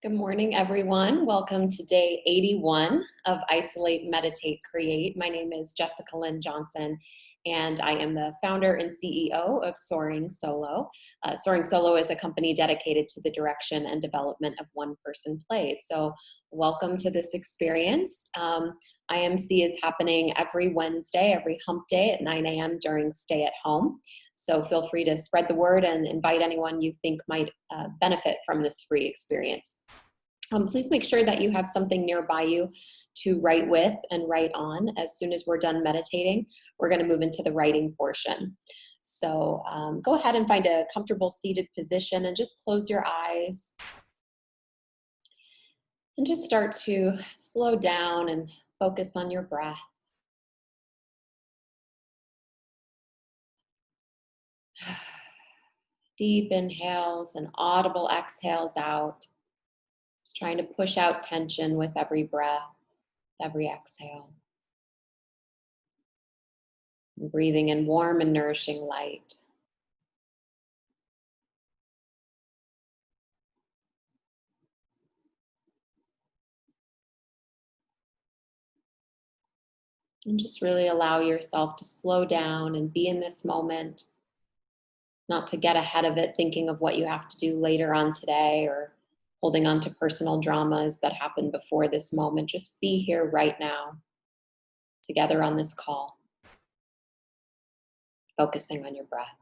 Good morning, everyone. Welcome to day 81 of Isolate, Meditate, Create. My name is Jessica Lynn Johnson, and I am the founder and CEO of Soaring Solo. Soaring Solo is a company dedicated to the direction and development of one-person plays. So welcome to this experience. IMC is happening every Wednesday, every hump day at 9 a.m. during stay at home. So feel free to spread the word and invite anyone you think might benefit from this free experience. Please make sure that you have something nearby you to write with and write on. As soon as we're done meditating, we're going to move into the writing portion. So go ahead and find a comfortable seated position and just close your eyes. And just start to slow down and focus on your breath. Deep inhales and audible exhales out. Just trying to push out tension with every breath, every exhale. And breathing in warm and nourishing light. And just really allow yourself to slow down and be in this moment, not to get ahead of it, thinking of what you have to do later on today or holding on to personal dramas that happened before this moment. Just be here right now, together on this call, focusing on your breath.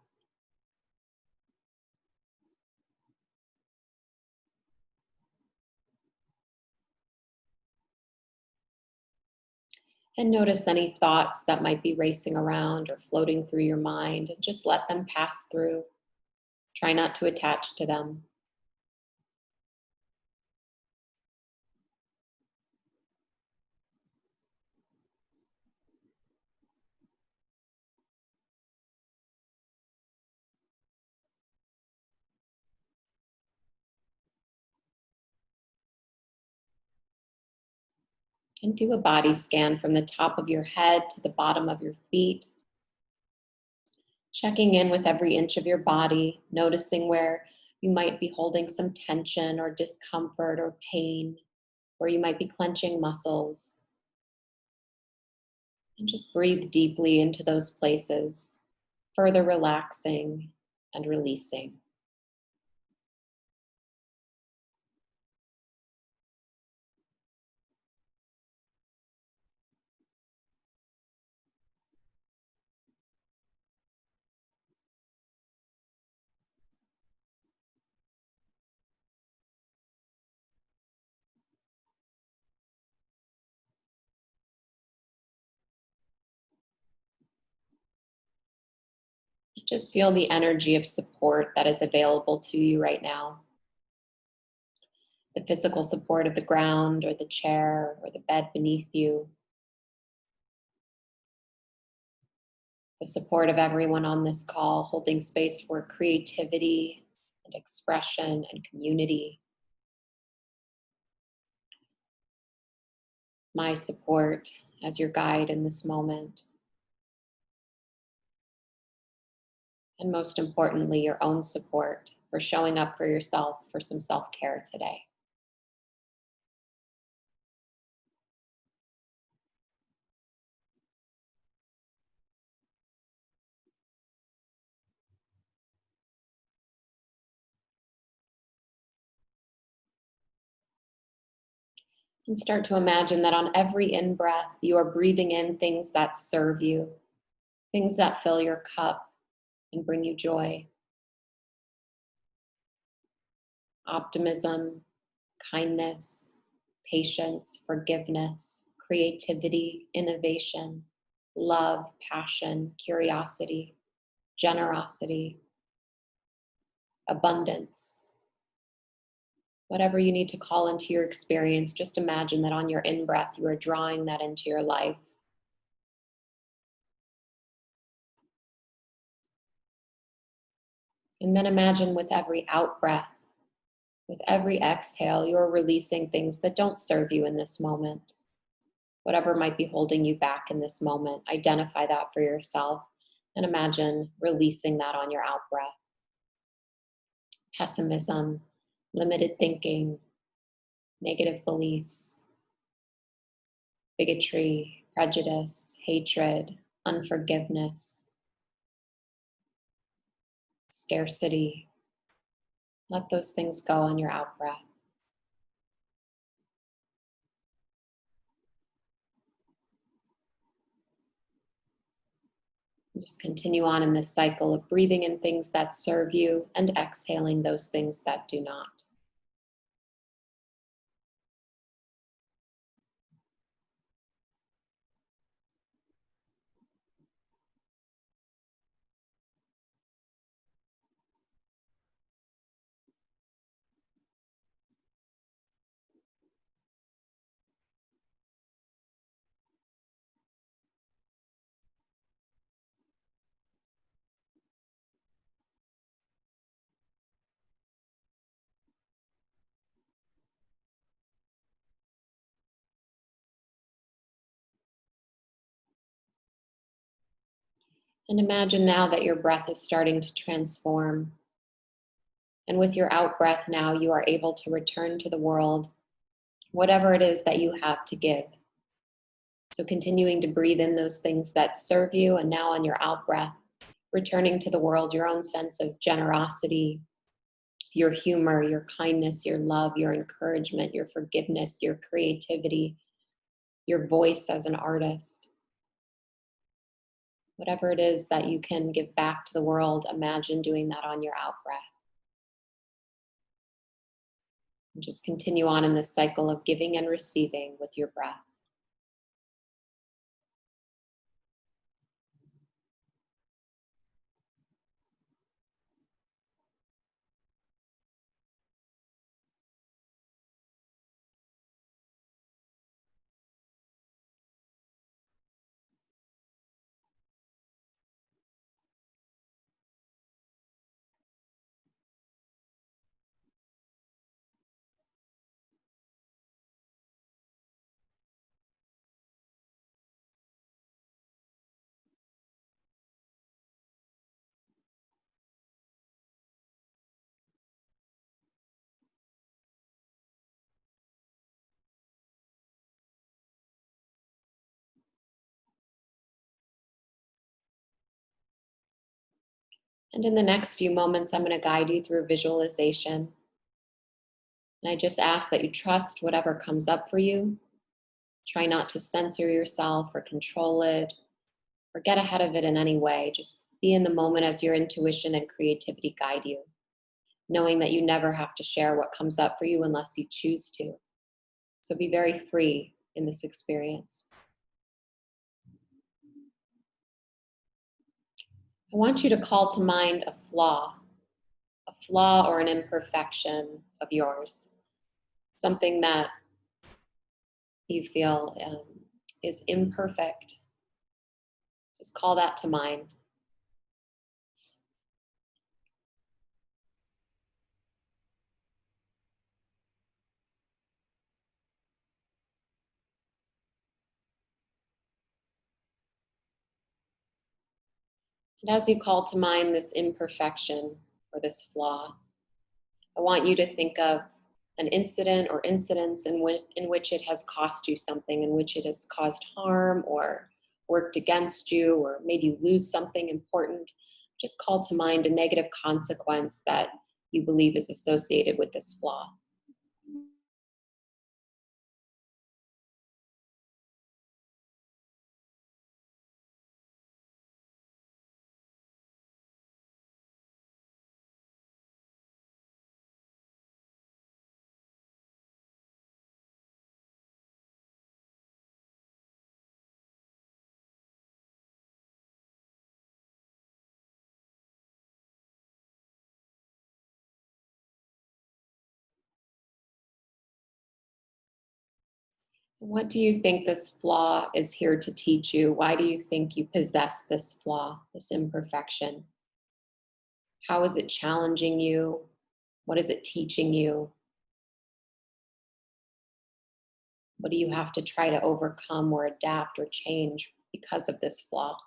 And notice any thoughts that might be racing around or floating through your mind, and just let them pass through. Try not to attach to them. And do a body scan from the top of your head to the bottom of your feet. Checking in with every inch of your body, noticing where you might be holding some tension or discomfort or pain, where you might be clenching muscles. And just breathe deeply into those places, further relaxing and releasing. Just feel the energy of support that is available to you right now. The physical support of the ground or the chair or the bed beneath you. The support of everyone on this call, holding space for creativity and expression and community. My support as your guide in this moment. And most importantly, your own support for showing up for yourself for some self-care today. And start to imagine that on every in-breath, you are breathing in things that serve you, things that fill your cup and bring you joy, optimism, kindness, patience, forgiveness, creativity, innovation, love, passion, curiosity, generosity, abundance. Whatever you need to call into your experience, just imagine that on your in-breath, you are drawing that into your life. And then imagine with every out-breath, with every exhale, you are releasing things that don't serve you in this moment. Whatever might be holding you back in this moment, identify that for yourself and imagine releasing that on your out-breath. Pessimism, limited thinking, negative beliefs, bigotry, prejudice, hatred, unforgiveness, scarcity. Let those things go on your out breath. Just continue on in this cycle of breathing in things that serve you and exhaling those things that do not. And imagine now that your breath is starting to transform. And with your out breath now, you are able to return to the world, whatever it is that you have to give. So continuing to breathe in those things that serve you, and now on your out breath, returning to the world your own sense of generosity, your humor, your kindness, your love, your encouragement, your forgiveness, your creativity, your voice as an artist. Whatever it is that you can give back to the world, imagine doing that on your out breath. And just continue on in this cycle of giving and receiving with your breath. And in the next few moments, I'm going to guide you through visualization. And I just ask that you trust whatever comes up for you. Try not to censor yourself or control it or get ahead of it in any way. Just be in the moment as your intuition and creativity guide you, knowing that you never have to share what comes up for you unless you choose to. So be very free in this experience. I want you to call to mind a flaw or an imperfection of yours, something that you feel is imperfect. Just call that to mind. And as you call to mind this imperfection or this flaw, I want you to think of an incident or incidents in which it has cost you something, in which it has caused harm or worked against you or made you lose something important. Just call to mind a negative consequence that you believe is associated with this flaw. What do you think this flaw is here to teach you? Why do you think you possess this flaw, this imperfection? How is it challenging you? What is it teaching you? What do you have to try to overcome or adapt or change because of this flaw?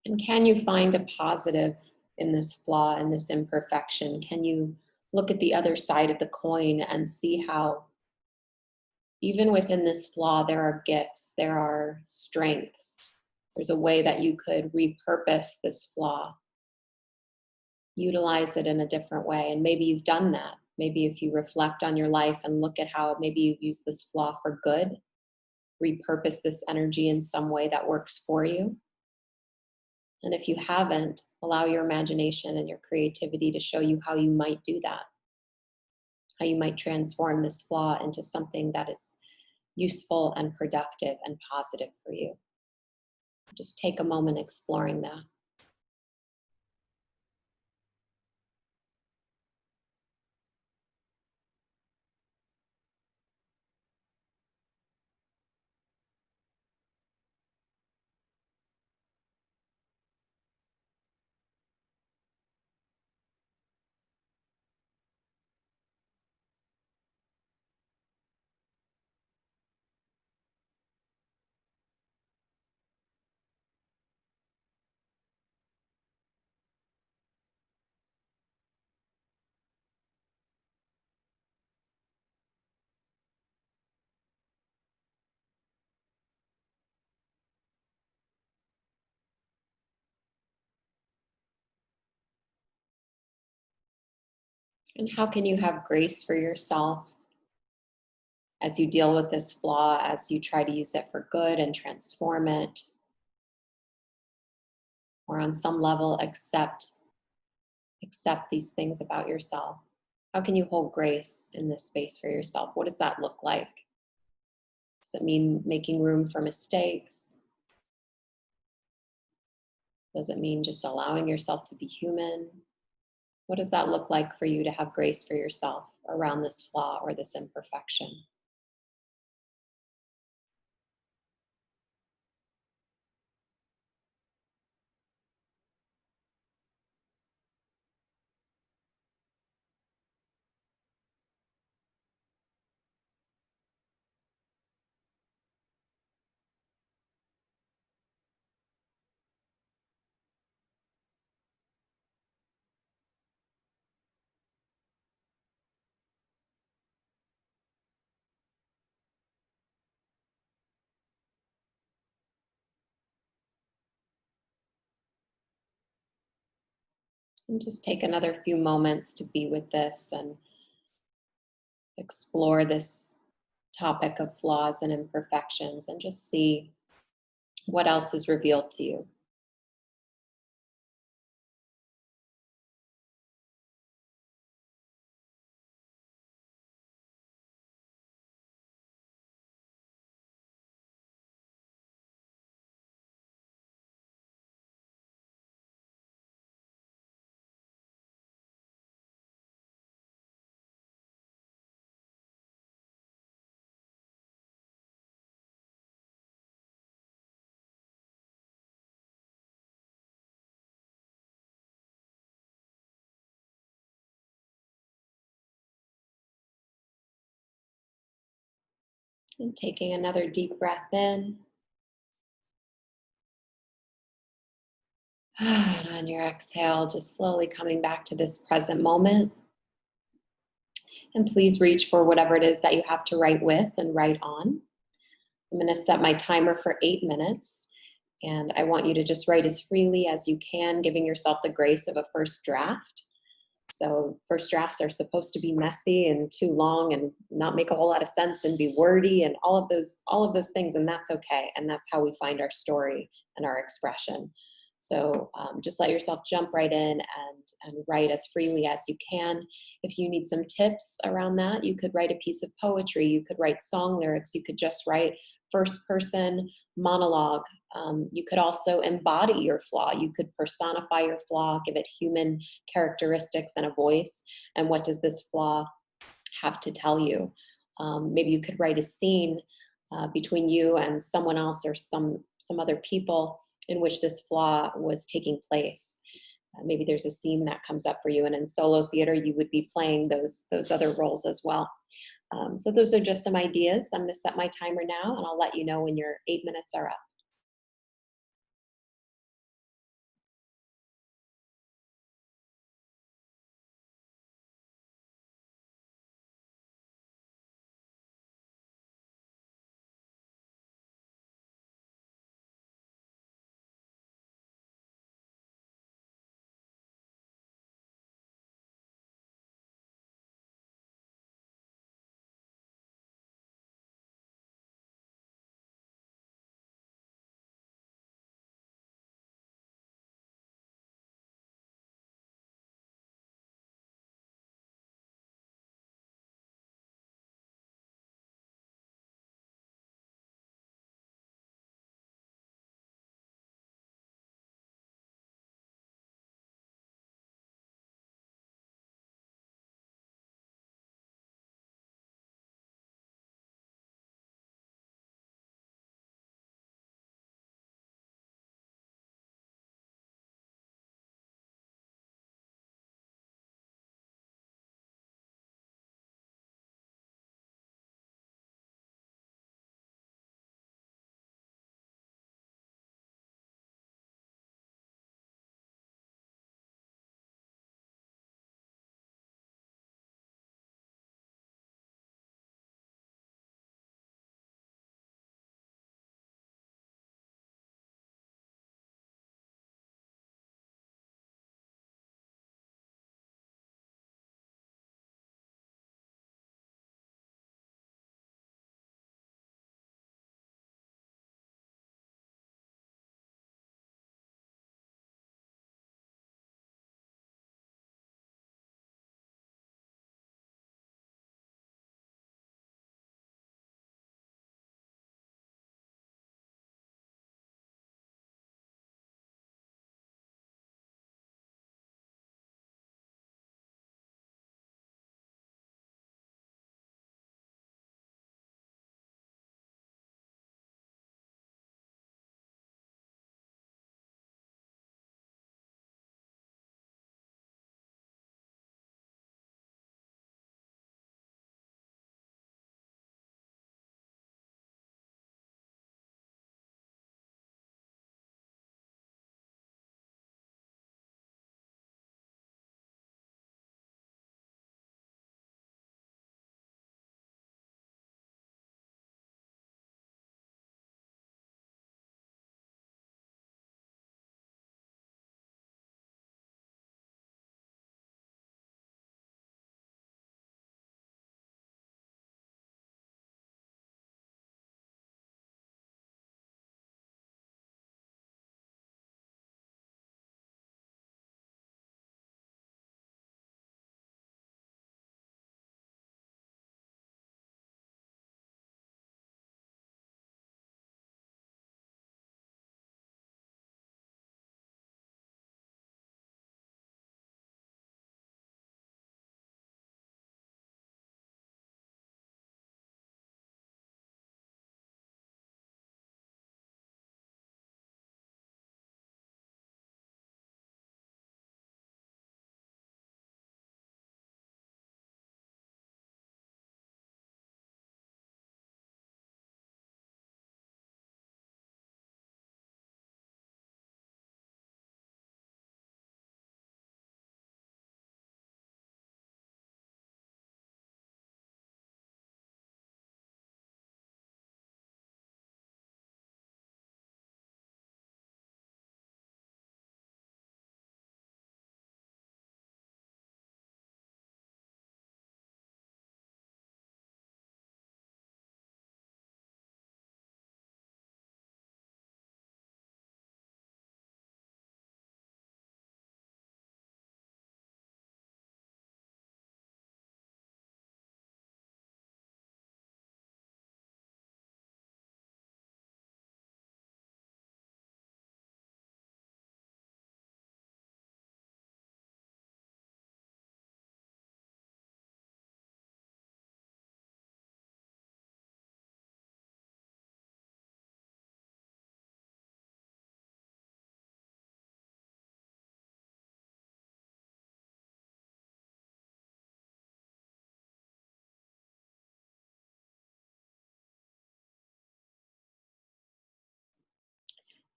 And can you find a positive in this flaw and this imperfection? Can you look at the other side of the coin and see how, even within this flaw, there are gifts, there are strengths. There's a way that you could repurpose this flaw, utilize it in a different way. And maybe you've done that. Maybe if you reflect on your life and look at how maybe you've used this flaw for good, repurpose this energy in some way that works for you. And if you haven't, allow your imagination and your creativity to show you how you might do that, how you might transform this flaw into something that is useful and productive and positive for you. Just take a moment exploring that. And how can you have grace for yourself as you deal with this flaw, as you try to use it for good and transform it, or on some level accept these things about yourself? How can you hold grace in this space for yourself? What does that look like? Does it mean making room for mistakes? Does it mean just allowing yourself to be human? What does that look like for you to have grace for yourself around this flaw or this imperfection? And just take another few moments to be with this and explore this topic of flaws and imperfections and just see what else is revealed to you. And taking another deep breath in. And on your exhale, just slowly coming back to this present moment. And please reach for whatever it is that you have to write with and write on. I'm going to set my timer for 8 minutes. And I want you to just write as freely as you can, giving yourself the grace of a first draft. So first drafts are supposed to be messy and too long and not make a whole lot of sense and be wordy and all of those things, and that's okay. And that's how we find our story and our expression. So just let yourself jump right in and write as freely as you can. If you need some tips around that, you could write a piece of poetry, you could write song lyrics, you could just write first person monologue. You could also embody your flaw. You could personify your flaw, give it human characteristics and a voice. And what does this flaw have to tell you? Maybe you could write a scene between you and someone else or some other people in which this flaw was taking place. Maybe there's a scene that comes up for you, and in solo theater, you would be playing those other roles as well. So those are just some ideas. I'm going to set my timer now, and I'll let you know when your 8 minutes are up.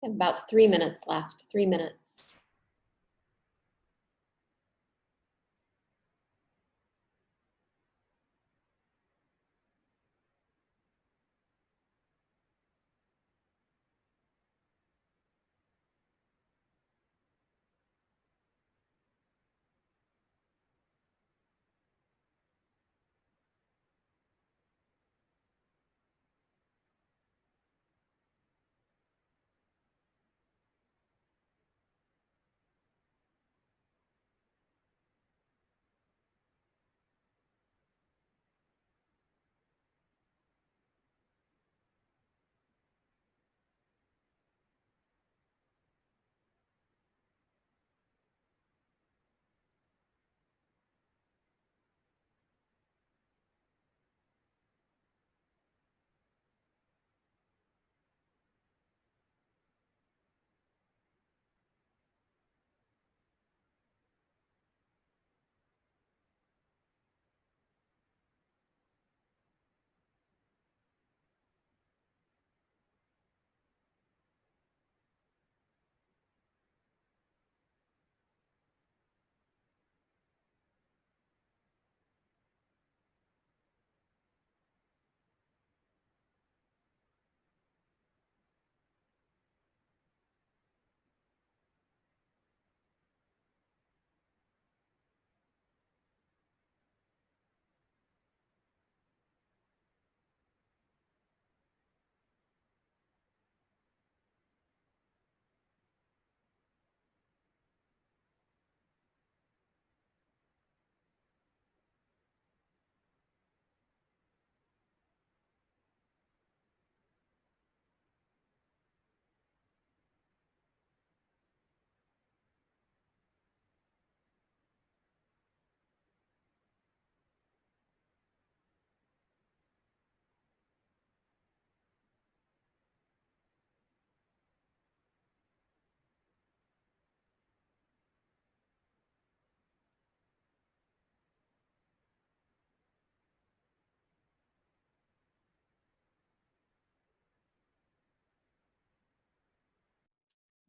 About 3 minutes left, 3 minutes.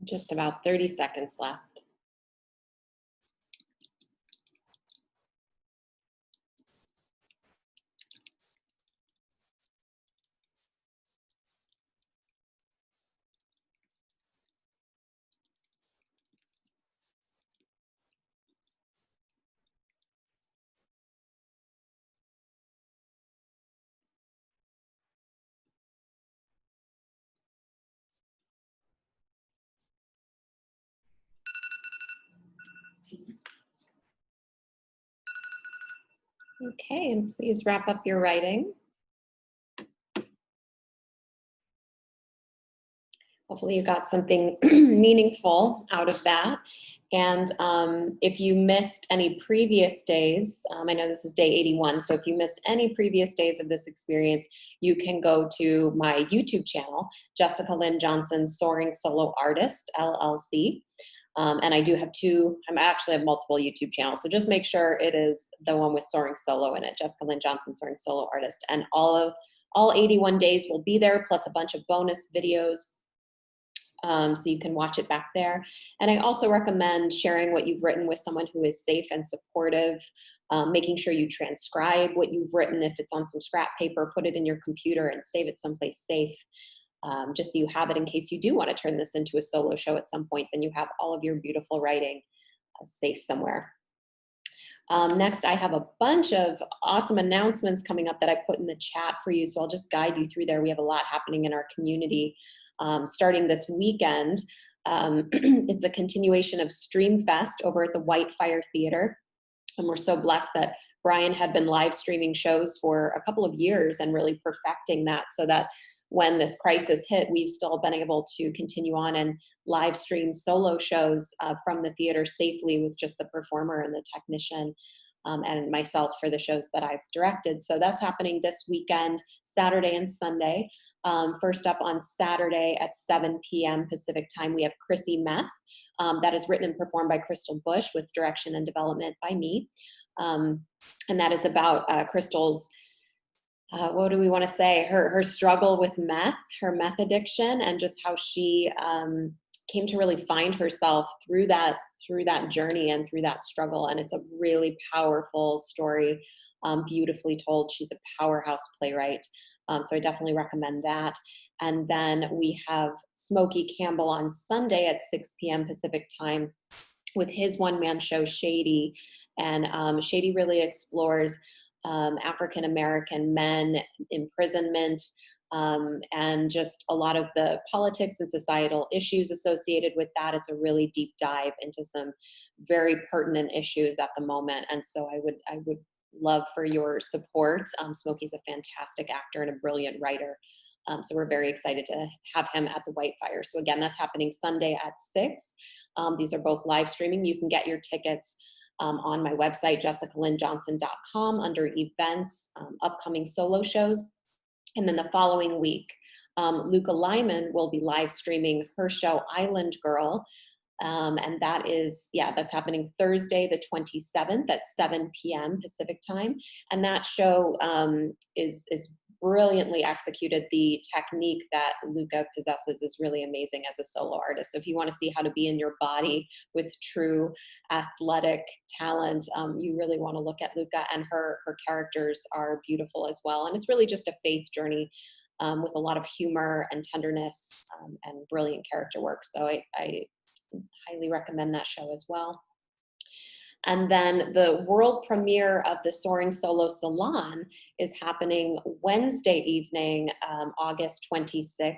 Just about 30 seconds left. Okay, and please wrap up your writing. Hopefully you got something meaningful out of that. And if you missed any previous days, I know this is day 81, so if you missed any previous days of this experience, you can go to my YouTube channel, Jessica Lynn Johnson, Soaring Solo Artist, LLC. And I do have I actually have multiple YouTube channels, so just make sure it is the one with Soaring Solo in it, Jessica Lynn Johnson, Soaring Solo Artist. And all 81 days will be there, plus a bunch of bonus videos. So you can watch it back there. And I also recommend sharing what you've written with someone who is safe and supportive, making sure you transcribe what you've written. If it's on some scrap paper, put it in your computer and save it someplace safe, just so you have it in case you do want to turn this into a solo show at some point, then you have all of your beautiful writing safe somewhere. Next, I have a bunch of awesome announcements coming up that I put in the chat for you, so I'll just guide you through there. We have a lot happening in our community. Starting this weekend, it's a continuation of Streamfest over at the White Fire Theater. And we're so blessed that Brian had been live streaming shows for a couple of years and really perfecting that, so that when this crisis hit, we've still been able to continue on and live stream solo shows from the theater safely with just the performer and the technician, and myself for the shows that I've directed. So that's happening this weekend, Saturday and Sunday. First up on Saturday at 7 p.m. Pacific time, we have Chrissy Meth. That is written and performed by Crystal Bush with direction and development by me. And that is about Crystal's What do we want to say? Her struggle with meth, her meth addiction, and just how she came to really find herself through that journey and through that struggle. And it's a really powerful story, beautifully told. She's a powerhouse playwright, so I definitely recommend that. And then we have Smokey Campbell on Sunday at 6 p.m. Pacific time with his one-man show Shady. And Shady really explores African American men, imprisonment, and just a lot of the politics and societal issues associated with that. It's a really deep dive into some very pertinent issues at the moment, and so I would love for your support. Smokey's a fantastic actor and a brilliant writer. So we're very excited to have him at the Whitefire. So again, that's happening Sunday at 6. These are both live streaming. You can get your tickets on my website, jessicalynjohnson.com, under events, upcoming solo shows. And then the following week, Luca Lyman will be live streaming her show Island Girl. And that is, yeah, that's happening Thursday, the 27th at 7 p.m. Pacific time. And that show is brilliantly executed. The technique that Luca possesses is really amazing as a solo artist. So if you want to see how to be in your body with true athletic talent, you really want to look at Luca, and her characters are beautiful as well. And it's really just a faith journey with a lot of humor and tenderness and brilliant character work. So I highly recommend that show as well. And then the world premiere of the Soaring Solo Salon is happening Wednesday evening, August 26th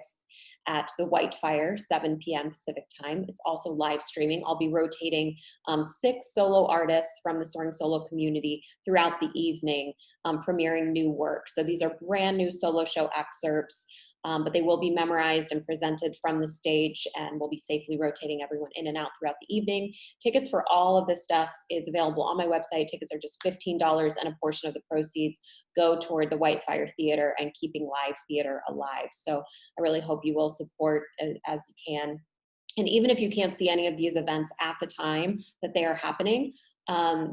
at the Whitefire, 7 p.m. Pacific time. It's also live streaming. I'll be rotating 6 solo artists from the Soaring Solo community throughout the evening, premiering new work. So these are brand new solo show excerpts. But they will be memorized and presented from the stage, and we'll be safely rotating everyone in and out throughout the evening. Tickets for all of this stuff is available on my website. Tickets are just $15, and a portion of the proceeds go toward the Whitefire Theater and keeping live theater alive. So I really hope you will support as you can. And even if you can't see any of these events at the time that they are happening,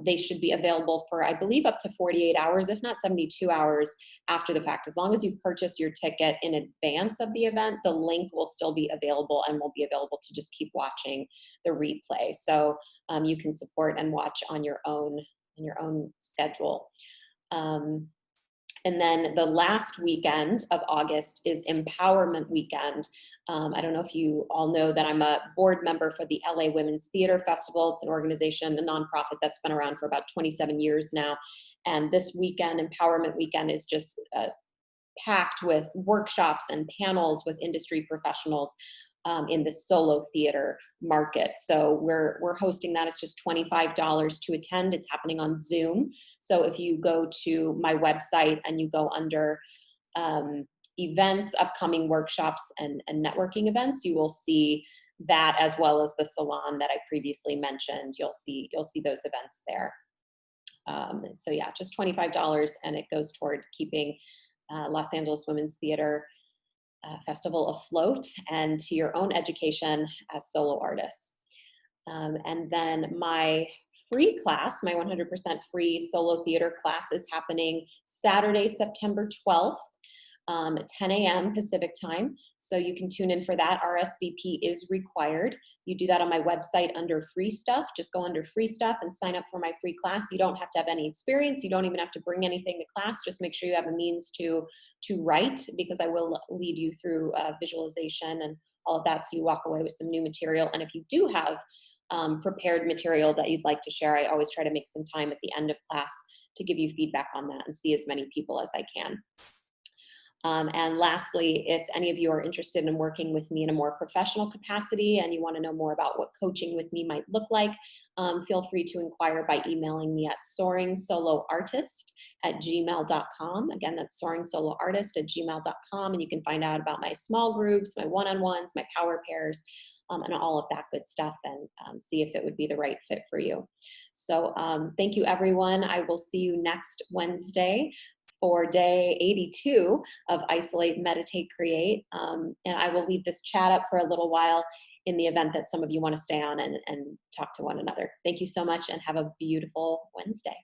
they should be available for, I believe, up to 48 hours, if not 72 hours after the fact. As long as you purchase your ticket in advance of the event, the link will still be available and will be available to just keep watching the replay. So you can support and watch on your own schedule. And then the last weekend of August is Empowerment Weekend. I don't know if you all know that I'm a board member for the LA Women's Theater Festival. It's an organization, a nonprofit that's been around for about 27 years now. And this weekend, Empowerment Weekend, is just packed with workshops and panels with industry professionals in the solo theater market. So we're hosting that. It's just $25 to attend. It's happening on Zoom. So if you go to my website and you go under events, upcoming workshops, and networking events, you will see that, as well as the salon that I previously mentioned. You'll see those events there. So yeah, just $25, and it goes toward keeping Los Angeles Women's Theater Festival afloat and to your own education as solo artists. And then my free class, my 100% free solo theater class, is happening Saturday, September 12th, 10 a.m. Pacific time. So you can tune in for that. RSVP is required. You do that on my website under free stuff. Just go under free stuff and sign up for my free class. You don't have to have any experience. You don't even have to bring anything to class. Just make sure you have a means to write, because I will lead you through visualization and all of that, so you walk away with some new material. And if you do have prepared material that you'd like to share, I always try to make some time at the end of class to give you feedback on that and see as many people as I can. And lastly, if any of you are interested in working with me in a more professional capacity and you want to know more about what coaching with me might look like, feel free to inquire by emailing me at soaringsoloartist@gmail.com. Again, that's soaringsoloartist@gmail.com. And you can find out about my small groups, my one-on-ones, my power pairs, and all of that good stuff, and see if it would be the right fit for you. So thank you, everyone. I will see you next Wednesday for day 82 of Isolate, Meditate, Create. And I will leave this chat up for a little while in the event that some of you want to stay on and talk to one another. Thank you so much, and have a beautiful Wednesday.